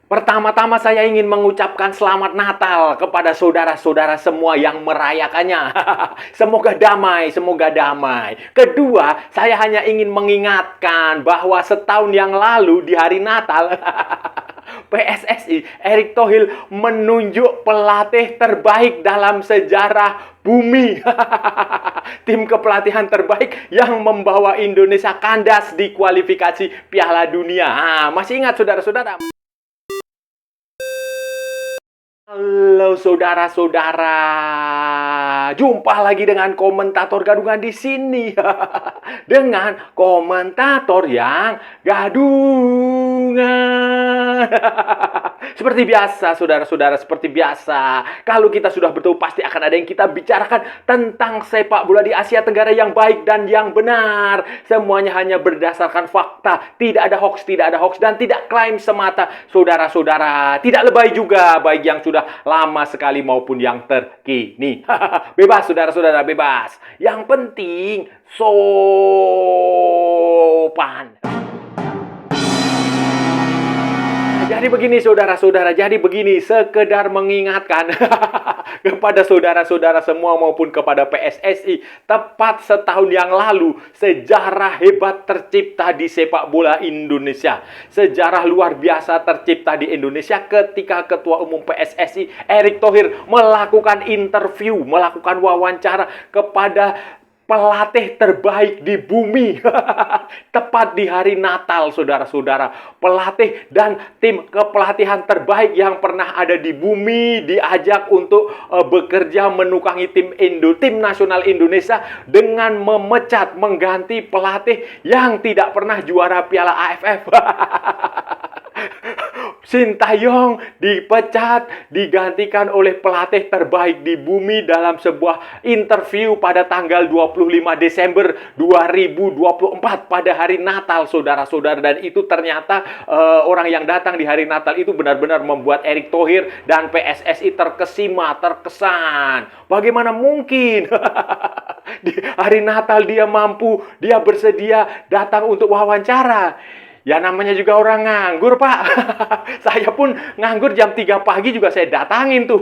Pertama-tama saya ingin mengucapkan selamat Natal kepada saudara-saudara semua yang merayakannya. Semoga damai, semoga damai. Kedua, saya hanya ingin mengingatkan bahwa setahun yang lalu di hari Natal, PSSI, Erick Thohir menunjuk pelatih terbaik dalam sejarah bumi. Tim kepelatihan terbaik yang membawa Indonesia kandas di kualifikasi Piala Dunia. Masih ingat saudara-saudara? Halo saudara-saudara, jumpa lagi dengan komentator gadungan di sini. Dengan komentator yang gadungan. Seperti biasa, saudara-saudara, seperti biasa. Kalau kita sudah bertemu, pasti akan ada yang kita bicarakan tentang sepak bola di Asia Tenggara yang baik dan yang benar. Semuanya hanya berdasarkan fakta. Tidak ada hoax, dan tidak klaim semata, saudara-saudara. Tidak lebay juga, baik yang sudah lama sekali maupun yang terkini. Bebas, saudara-saudara, bebas. Yang penting, sopan. Jadi begini saudara-saudara, sekedar mengingatkan kepada saudara-saudara semua maupun kepada PSSI, tepat setahun yang lalu sejarah hebat tercipta di sepak bola Indonesia. Sejarah luar biasa tercipta di Indonesia ketika Ketua Umum PSSI Erick Thohir melakukan interview, melakukan wawancara kepada pelatih terbaik di bumi. Tepat di hari Natal, saudara-saudara. Pelatih dan tim kepelatihan terbaik yang pernah ada di bumi diajak untuk bekerja menukangi tim nasional Indonesia dengan memecat, mengganti pelatih yang tidak pernah juara Piala AFF. Sintayong dipecat, digantikan oleh pelatih terbaik di bumi dalam sebuah interview pada tanggal 25 Desember 2024 pada hari Natal, saudara-saudara. Dan itu ternyata orang yang datang di hari Natal itu benar-benar membuat Erick Thohir dan PSSI terkesima, terkesan. Bagaimana mungkin di hari Natal dia bersedia datang untuk wawancara? Ya namanya juga orang nganggur, Pak. Saya pun nganggur jam 3 pagi juga saya datangin tuh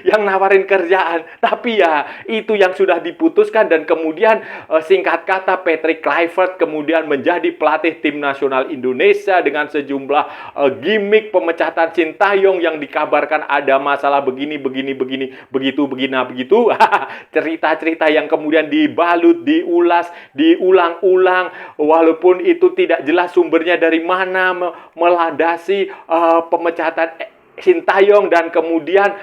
yang nawarin kerjaan. Tapi ya itu yang sudah diputuskan dan kemudian singkat kata Patrick Kluivert kemudian menjadi pelatih tim nasional Indonesia dengan sejumlah gimmick pemecatan Sintayong yang dikabarkan ada masalah begini, begitu. Cerita-cerita yang kemudian dibalut, diulas, diulang-ulang walaupun itu tidak jelas sumbernya dari mana melandasi pemecatan Sintayong dan kemudian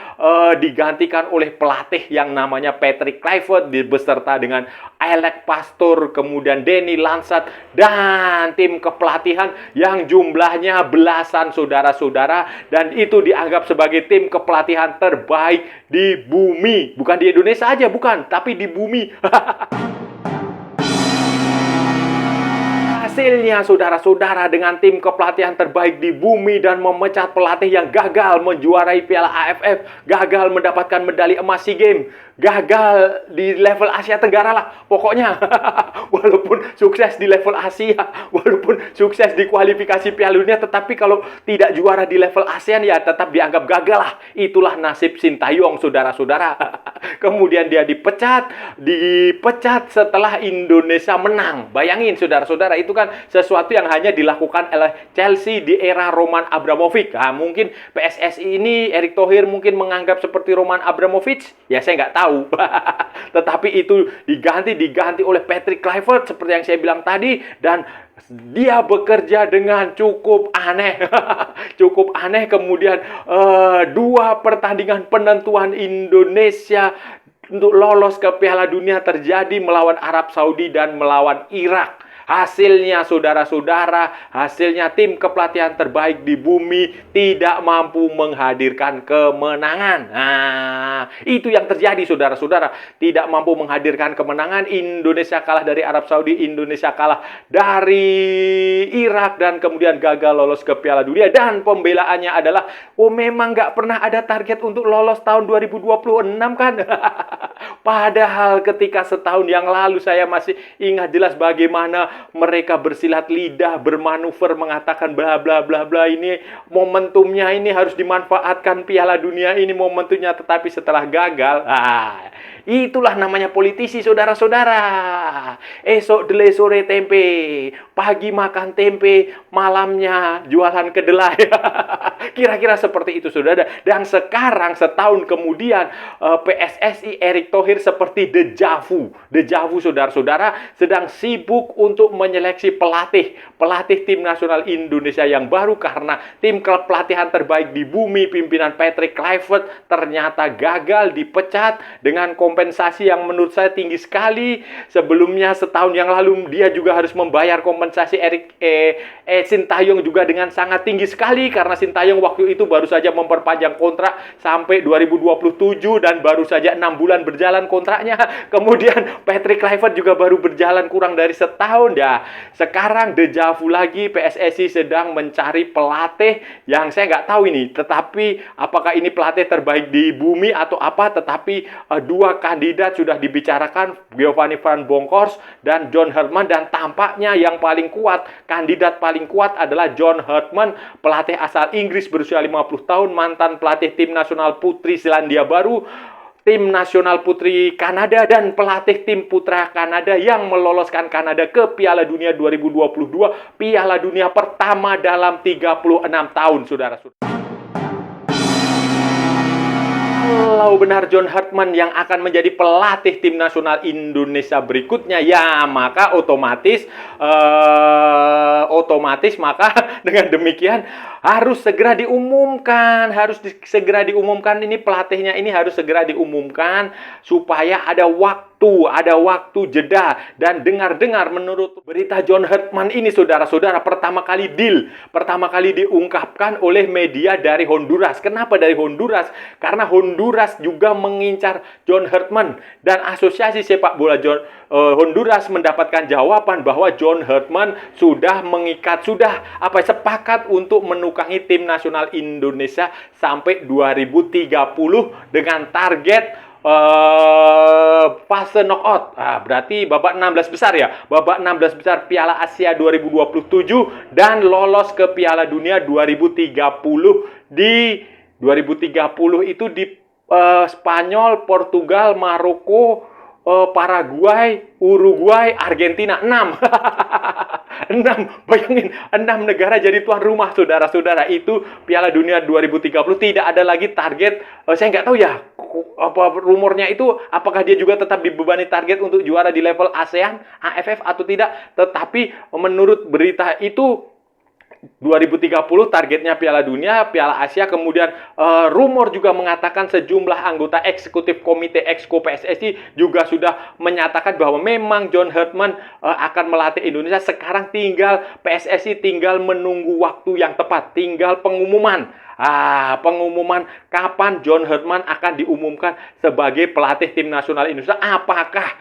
digantikan oleh pelatih yang namanya Patrick Kluivert beserta dengan Alex Pastoor, kemudian Denny Lansat dan tim kepelatihan yang jumlahnya belasan, saudara-saudara, dan itu dianggap sebagai tim kepelatihan terbaik di bumi. Bukan di Indonesia aja, bukan, tapi di bumi. Hasilnya, saudara-saudara, dengan tim kepelatihan terbaik di bumi dan memecat pelatih yang gagal menjuarai Piala AFF, gagal mendapatkan medali emas SEA Games, gagal di level Asia Tenggara lah pokoknya. Walaupun sukses di level Asia, walaupun sukses di kualifikasi Piala Dunia, tetapi kalau tidak juara di level ASEAN ya tetap dianggap gagal lah. Itulah nasib Sintayong, saudara-saudara. Kemudian dia dipecat setelah Indonesia menang. Bayangin saudara-saudara, itu kan sesuatu yang hanya dilakukan oleh Chelsea di era Roman Abramovich. Mungkin PSSI ini Erick Thohir mungkin menganggap seperti Roman Abramovich, ya saya nggak tahu. Tetapi itu diganti oleh Patrick Kluivert seperti yang saya bilang tadi, dan dia bekerja dengan cukup aneh. Cukup aneh. Kemudian 2 pertandingan penentuan Indonesia untuk lolos ke Piala Dunia terjadi melawan Arab Saudi dan melawan Irak. Hasilnya, saudara-saudara, hasilnya tim kepelatihan terbaik di bumi tidak mampu menghadirkan kemenangan. Itu yang terjadi, saudara-saudara. Tidak mampu menghadirkan kemenangan. Indonesia kalah dari Arab Saudi, Indonesia kalah dari Irak, dan kemudian gagal lolos ke Piala Dunia. Dan pembelaannya adalah, memang nggak pernah ada target untuk lolos tahun 2026 kan? Padahal ketika setahun yang lalu saya masih ingat jelas bagaimana mereka bersilat lidah, bermanuver, mengatakan bla bla bla bla, ini momentumnya, ini harus dimanfaatkan Piala Dunia ini momentumnya, tetapi setelah gagal, itulah namanya politisi, saudara-saudara. Esok delai sore tempe, pagi makan tempe, malamnya jualan kedelai. Kira-kira seperti itu, saudara. Dan sekarang setahun kemudian PSSI Erick Thohir seperti dejavu, saudara-saudara, sedang sibuk untuk menyeleksi pelatih tim nasional Indonesia yang baru karena tim klub pelatihan terbaik di bumi pimpinan Patrick Kluivert ternyata gagal, dipecat dengan kompensasi yang menurut saya tinggi sekali. Sebelumnya setahun yang lalu dia juga harus membayar kompensasi Sintayong juga dengan sangat tinggi sekali karena Sintayong waktu itu baru saja memperpanjang kontrak sampai 2027 dan baru saja 6 bulan berjalan kontraknya. Kemudian Patrick Kluivert juga baru berjalan kurang dari setahun ya. Sekarang dejavu lagi, PSSI sedang mencari pelatih yang saya nggak tahu ini, tetapi apakah ini pelatih terbaik di bumi atau apa, tetapi dua kandidat sudah dibicarakan, Giovanni Van Bronckhorst dan John Herdman, dan tampaknya yang paling kuat, kandidat paling kuat adalah John Herdman, pelatih asal Inggris berusia 50 tahun, mantan pelatih tim nasional putri Selandia Baru, tim nasional putri Kanada, dan pelatih tim putra Kanada yang meloloskan Kanada ke Piala Dunia 2022, Piala Dunia pertama dalam 36 tahun, saudara-saudara. Kalau benar John Herdman yang akan menjadi pelatih tim nasional Indonesia berikutnya, ya maka otomatis maka dengan demikian harus segera diumumkan, ini pelatihnya ini harus segera diumumkan supaya ada waktu jeda. Dan dengar-dengar menurut berita John Herdman ini, saudara-saudara, pertama kali diungkapkan oleh media dari Honduras. Kenapa dari Honduras? Karena Honduras juga mengincar John Herdman, dan asosiasi sepak bola Honduras mendapatkan jawaban bahwa John Herdman sudah sepakat untuk menukangi tim nasional Indonesia sampai 2030 dengan target fase knockout. Berarti babak 16 besar ya. Babak 16 besar Piala Asia 2027 dan lolos ke Piala Dunia 2030 di 2030 itu di Spanyol, Portugal, Maroko, Paraguay, Uruguay, Argentina. 6. Bayangin, 6 negara jadi tuan rumah, saudara-saudara. Itu Piala Dunia 2030. Tidak ada lagi target. Saya nggak tahu ya, apa rumornya itu, apakah dia juga tetap dibebani target untuk juara di level ASEAN, AFF atau tidak. Tetapi menurut berita itu 2030 targetnya Piala Dunia, Piala Asia. Kemudian rumor juga mengatakan sejumlah anggota eksekutif komite Exco PSSI juga sudah menyatakan bahwa memang John Herdman akan melatih Indonesia. Sekarang PSSI tinggal menunggu waktu yang tepat, tinggal pengumuman kapan John Herdman akan diumumkan sebagai pelatih tim nasional Indonesia. Apakah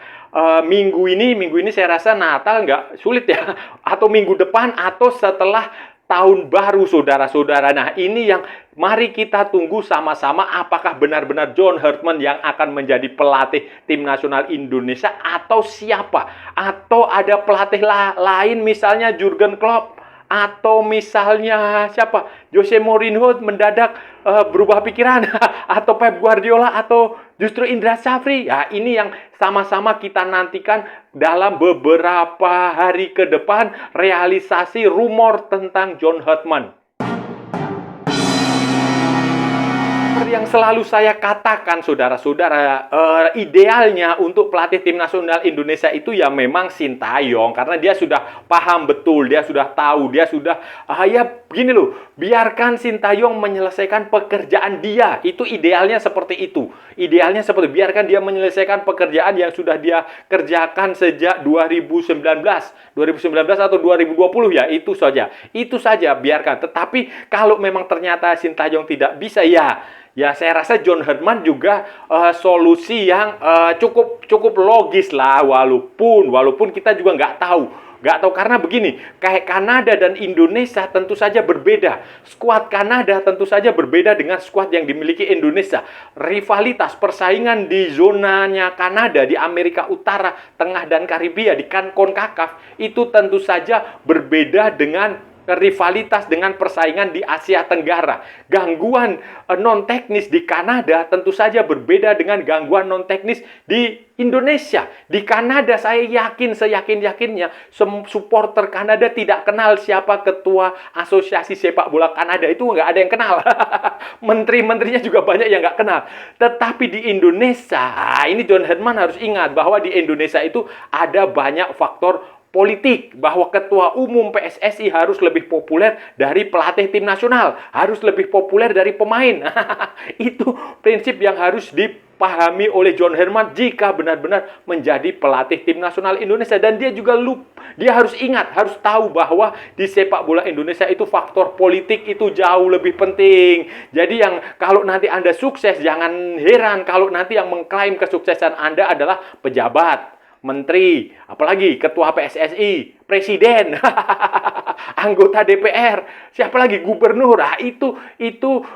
minggu ini saya rasa Natal nggak sulit ya, atau minggu depan, atau setelah tahun baru, saudara-saudara. Nah, ini yang mari kita tunggu sama-sama, apakah benar-benar John Herdman yang akan menjadi pelatih tim nasional Indonesia atau siapa? Atau ada pelatih lain, misalnya Jurgen Klopp, atau misalnya siapa? Jose Mourinho mendadak berubah pikiran, atau Pep Guardiola, atau justru Indra Syafri. Ya, ini yang sama-sama kita nantikan dalam beberapa hari ke depan, realisasi rumor tentang John Herdman. Yang selalu saya katakan, saudara-saudara, idealnya untuk pelatih tim nasional Indonesia itu ya memang Sintayong, karena dia sudah paham betul, dia sudah tahu, dia sudah ya begini loh, biarkan Sintayong menyelesaikan pekerjaan dia. Itu idealnya seperti itu. Idealnya seperti biarkan dia menyelesaikan pekerjaan yang sudah dia kerjakan sejak 2019 atau 2020 ya, itu saja biarkan. Tetapi kalau memang ternyata Sintayong tidak bisa, ya saya rasa John Herdman juga solusi yang cukup logis lah, walaupun kita juga nggak tahu Nggak tahu, karena begini, kayak Kanada dan Indonesia tentu saja berbeda. Skuad Kanada tentu saja berbeda dengan skuad yang dimiliki Indonesia. Rivalitas, persaingan di zonanya Kanada, di Amerika Utara, Tengah, dan Karibia, di CONCACAF, itu tentu saja berbeda dengan rivalitas dengan persaingan di Asia Tenggara. Gangguan non-teknis di Kanada tentu saja berbeda dengan gangguan non-teknis di Indonesia. Di Kanada saya yakin, seyakin-yakinnya supporter Kanada tidak kenal siapa ketua asosiasi sepak bola Kanada. Itu nggak ada yang kenal. Menteri-menterinya juga banyak yang nggak kenal. Tetapi di Indonesia, ini John Herdman harus ingat bahwa di Indonesia itu ada banyak faktor politik, bahwa ketua umum PSSI harus lebih populer dari pelatih tim nasional, harus lebih populer dari pemain. Itu prinsip yang harus dipahami oleh John Herdman jika benar-benar menjadi pelatih tim nasional Indonesia. Dan dia juga dia harus ingat, harus tahu bahwa di sepak bola Indonesia itu faktor politik itu jauh lebih penting. Jadi yang kalau nanti Anda sukses, jangan heran kalau nanti yang mengklaim kesuksesan Anda adalah pejabat, menteri, apalagi ketua PSSI, presiden, anggota DPR, siapa lagi, gubernur. Nah, itu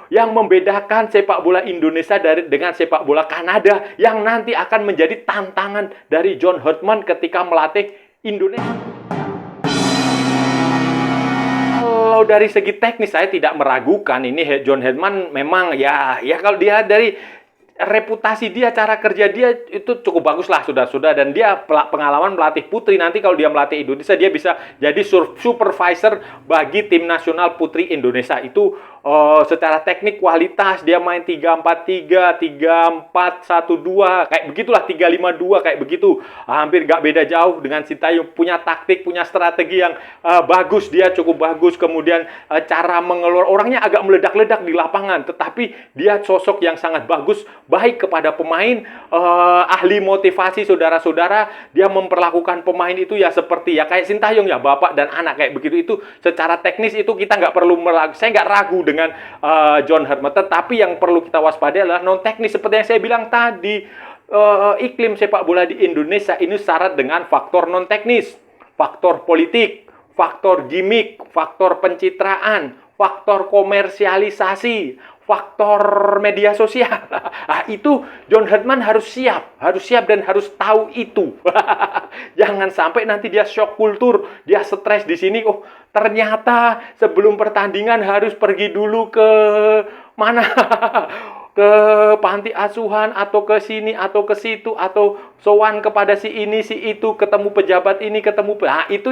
yang membedakan sepak bola Indonesia dengan sepak bola Kanada yang nanti akan menjadi tantangan dari John Herdman ketika melatih Indonesia. Kalau dari segi teknis saya tidak meragukan ini John Herdman memang ya kalau dia dari reputasi dia, cara kerja dia itu cukup bagus lah, sudah. Dan dia pengalaman melatih putri. Nanti kalau dia melatih Indonesia, dia bisa jadi supervisor bagi tim nasional putri Indonesia. Itu secara teknik, kualitas, dia main 3-4-3, 3-4-1-2, kayak begitulah, 3-5-2, kayak begitu. Hampir gak beda jauh dengan Sintayong. Punya taktik, punya strategi yang bagus, dia cukup bagus. Kemudian cara mengelola, orangnya agak meledak-ledak di lapangan, tetapi dia sosok yang sangat bagus, baik kepada pemain, ahli motivasi saudara-saudara. Dia memperlakukan pemain itu ya seperti ya kayak Sintayong ya, bapak dan anak, kayak begitu. Itu secara teknis itu kita nggak perlu saya nggak ragu dengan John Herdman. Tetapi yang perlu kita waspadai adalah non teknis, seperti yang saya bilang tadi. Iklim sepak bola di Indonesia ini syarat dengan faktor non teknis, faktor politik, faktor gimmick, faktor pencitraan, faktor komersialisasi, faktor media sosial. Nah, itu John Herdman harus siap dan harus tahu itu. Jangan sampai nanti dia shock kultur, dia stres di sini. Oh, ternyata sebelum pertandingan harus pergi dulu ke mana? Ke panti asuhan atau ke sini atau ke situ, atau sowan kepada si ini si itu, ketemu pejabat ini, nah, itu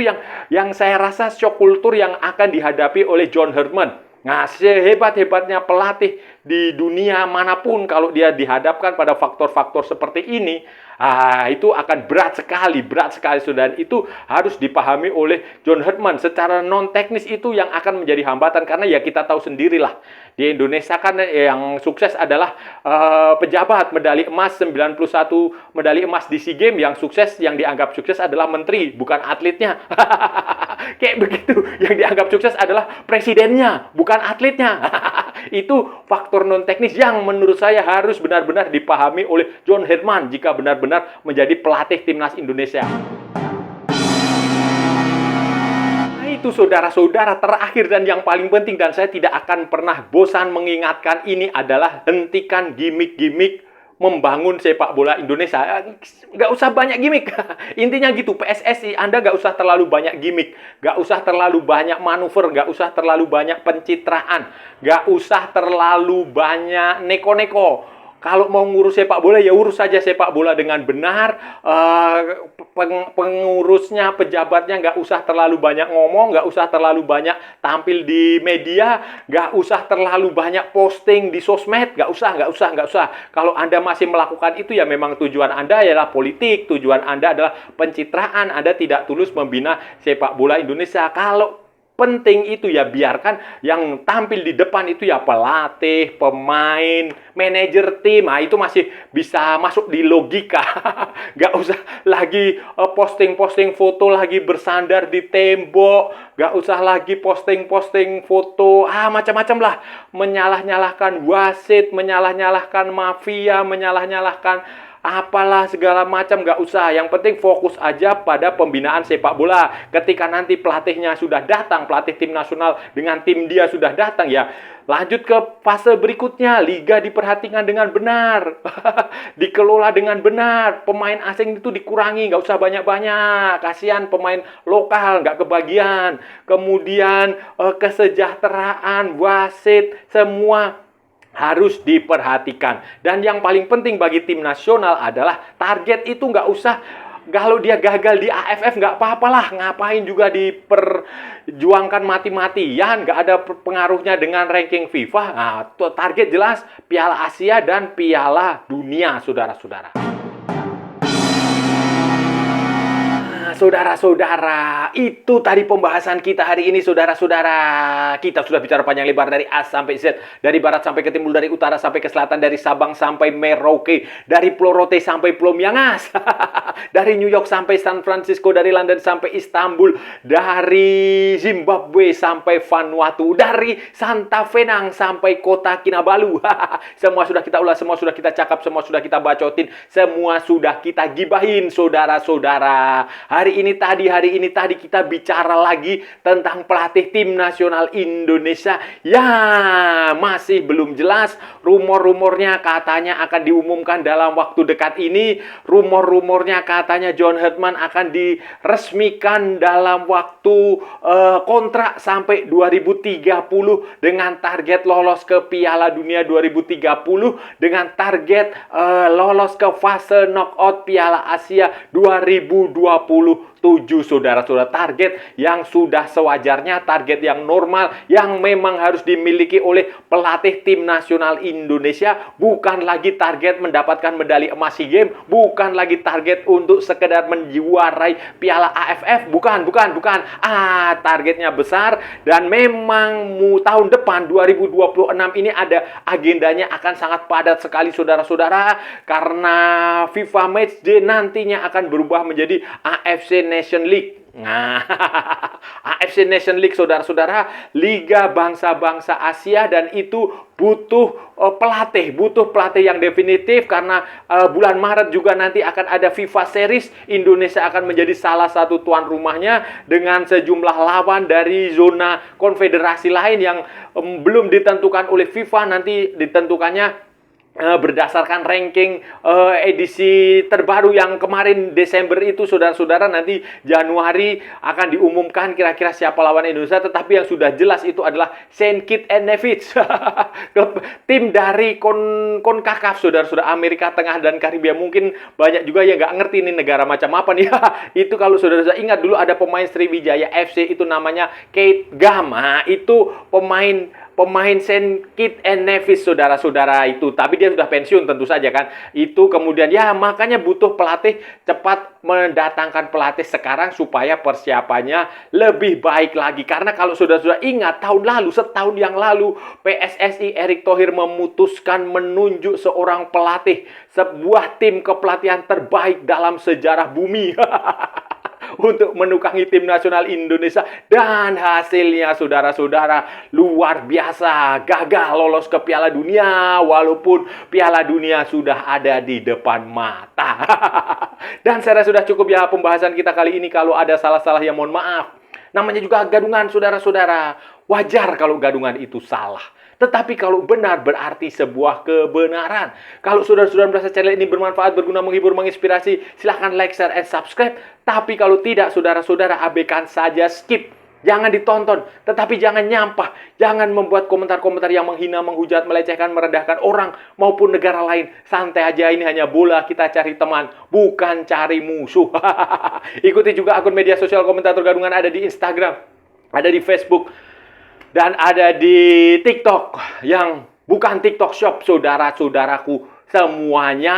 yang saya rasa shock kultur yang akan dihadapi oleh John Herdman. Nah, sehebat-hebatnya pelatih di dunia manapun, kalau dia dihadapkan pada faktor-faktor seperti ini, itu akan berat sekali, Saudara. Itu harus dipahami oleh John Herdman. Secara non-teknis itu yang akan menjadi hambatan, karena ya kita tahu sendirilah, di Indonesia kan yang sukses adalah pejabat. Medali emas, 91 medali emas di SEA Games, yang sukses, yang dianggap sukses adalah menteri, bukan atletnya. Kayak begitu, yang dianggap sukses adalah presidennya, bukan atletnya. Itu faktor non-teknis yang menurut saya harus benar-benar dipahami oleh John Herdman jika benar-benar menjadi pelatih timnas Indonesia. Nah, itu saudara-saudara, terakhir dan yang paling penting, dan saya tidak akan pernah bosan mengingatkan ini adalah hentikan gimmick-gimmick membangun sepak bola Indonesia. Nggak usah banyak gimmick. Intinya gitu, PSSI, Anda nggak usah terlalu banyak gimmick, nggak usah terlalu banyak manuver, nggak usah terlalu banyak pencitraan, nggak usah terlalu banyak neko-neko. Kalau mau ngurus sepak bola, ya urus saja sepak bola dengan benar. Pengurusnya, pejabatnya nggak usah terlalu banyak ngomong, nggak usah terlalu banyak tampil di media, nggak usah terlalu banyak posting di sosmed, nggak usah. Kalau Anda masih melakukan itu, ya memang tujuan Anda adalah politik, tujuan Anda adalah pencitraan, Anda tidak tulus membina sepak bola Indonesia. Kalau penting itu ya biarkan yang tampil di depan itu ya pelatih, pemain, manajer tim. Nah, itu masih bisa masuk di logika. Nggak usah lagi posting-posting foto lagi bersandar di tembok. Nggak usah lagi posting-posting foto. Macam-macam lah. Menyalah-nyalahkan wasit, menyalah-nyalahkan mafia, menyalah-nyalahkan apalah segala macam, nggak usah. Yang penting fokus aja pada pembinaan sepak bola. Ketika nanti pelatihnya sudah datang, pelatih tim nasional dengan tim dia sudah datang, ya lanjut ke fase berikutnya. Liga diperhatikan dengan benar, dikelola dengan benar. Pemain asing itu dikurangi, nggak usah banyak-banyak. Kasihan pemain lokal nggak kebagian. Kemudian kesejahteraan wasit semua harus diperhatikan. Dan yang paling penting bagi tim nasional adalah target itu nggak usah, kalau dia gagal di AFF nggak apa-apalah, ngapain juga diperjuangkan mati-matian, nggak ada pengaruhnya dengan ranking FIFA. Nah, target jelas Piala Asia dan Piala Dunia, saudara-saudara. Saudara-saudara, itu tadi pembahasan kita hari ini, saudara-saudara. Kita sudah bicara panjang lebar dari A sampai Z, dari barat sampai ke timur, dari utara sampai ke selatan, dari Sabang sampai Merauke, dari Pulau Rote sampai Pulau Miangas, dari New York sampai San Francisco, dari London sampai Istanbul, dari Zimbabwe sampai Vanuatu, dari Santa Fenang sampai kota Kinabalu. Semua sudah kita ulas, semua sudah kita cakap, semua sudah kita bacotin, semua sudah kita gibahin, saudara-saudara. Hari ini tadi kita bicara lagi tentang pelatih tim nasional Indonesia. Ya, masih belum jelas. Rumor-rumornya katanya akan diumumkan dalam waktu dekat ini. Rumor-rumornya katanya John Herdman akan diresmikan dalam waktu kontrak sampai 2030 dengan target lolos ke Piala Dunia 2030, dengan target lolos ke fase knockout Piala Asia 2027, saudara-saudara. Target yang sudah sewajarnya, target yang normal, yang memang harus dimiliki oleh pelatih tim nasional Indonesia. Bukan lagi target mendapatkan medali emas SEA Games, bukan lagi target untuk sekedar menjuarai Piala AFF, bukan. Targetnya besar, dan memang tahun depan 2026 ini ada agendanya akan sangat padat sekali, saudara-saudara, karena FIFA Matchday nantinya akan berubah menjadi AFC Nation League. Nah, AFC Nation League, saudara-saudara, Liga Bangsa-Bangsa Asia, dan itu butuh pelatih yang definitif, karena bulan Maret juga nanti akan ada FIFA Series. Indonesia akan menjadi salah satu tuan rumahnya dengan sejumlah lawan dari zona konfederasi lain yang belum ditentukan oleh FIFA. Nanti ditentukannya berdasarkan ranking edisi terbaru yang kemarin Desember itu, saudara-saudara. Nanti Januari akan diumumkan kira-kira siapa lawan Indonesia, tetapi yang sudah jelas itu adalah Saint Kitts and Nevis, tim dari CONCACAF, saudara-saudara, Amerika Tengah dan Karibia. Mungkin banyak juga yang nggak ngerti ini negara macam apa nih. Itu kalau saudara-saudara ingat, dulu ada pemain Sriwijaya FC itu namanya Keith Gama, itu pemain Saint Kitts and Nevis, saudara-saudara itu. Tapi dia sudah pensiun tentu saja kan. Itu kemudian ya makanya butuh pelatih, cepat mendatangkan pelatih sekarang supaya persiapannya lebih baik lagi. Karena kalau saudara-saudara ingat, setahun yang lalu PSSI Erick Thohir memutuskan menunjuk seorang pelatih, sebuah tim kepelatihan terbaik dalam sejarah bumi. Untuk menukangi tim nasional Indonesia, dan hasilnya, saudara-saudara, luar biasa. Gagal lolos ke Piala Dunia walaupun Piala Dunia sudah ada di depan mata. Dan saya rasa sudah cukup ya pembahasan kita kali ini. Kalau ada salah-salah ya mohon maaf. Namanya juga gadungan, saudara-saudara. Wajar kalau gadungan itu salah. Tetapi kalau benar berarti sebuah kebenaran. Kalau saudara-saudara merasa channel ini bermanfaat, berguna, menghibur, menginspirasi, silahkan like, share, and subscribe. Tapi kalau tidak, saudara-saudara, abaikan saja, skip. Jangan ditonton, tetapi jangan nyampah. Jangan membuat komentar-komentar yang menghina, menghujat, melecehkan, merendahkan orang maupun negara lain. Santai aja, ini hanya bola, kita cari teman, bukan cari musuh. Ikuti juga akun media sosial Komentator Gadungan, ada di Instagram, ada di Facebook, dan ada di TikTok yang bukan TikTok Shop, saudara-saudaraku semuanya.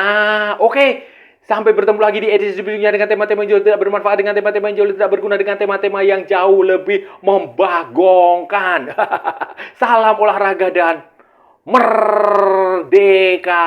Oke, sampai bertemu lagi di edisi berikutnya dengan tema-tema yang jauh tidak bermanfaat, dengan tema-tema yang jauh tidak berguna, dengan tema-tema yang jauh lebih membagongkan. Salam olahraga dan merdeka.